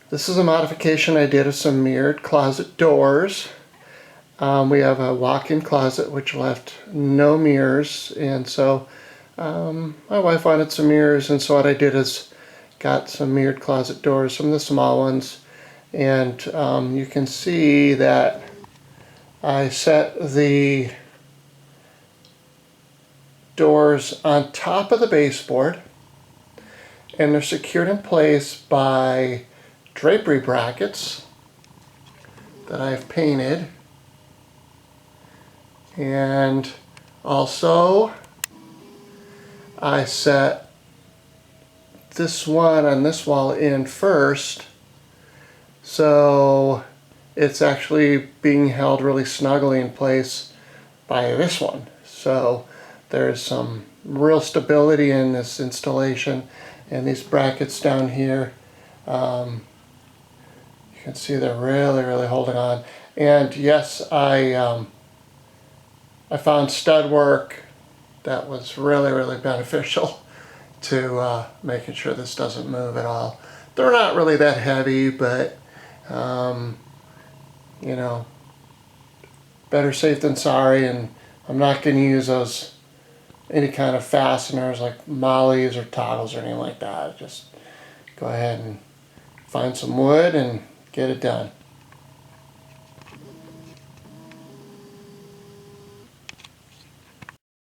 This is a modification I did of some mirrored closet doors. We have a walk-in closet which left no mirrors, and so my wife wanted some mirrors, and so what I did is got some mirrored closet doors, some of the small ones, and you can see that I set the doors on top of the baseboard, and they're secured in place by drapery brackets that I've painted. And also I set this one on this wall in first, so it's actually being held really snugly in place by this one. So there's some real stability in this installation, and these brackets down here, you can see they're really holding on. And yes, I found stud work that was really beneficial to making sure this doesn't move at all. They're not really that heavy, but you know, better safe than sorry. And I'm not going to use those any kind of fasteners like mollies or toggles or anything like that. Just go ahead and find some wood and get it done.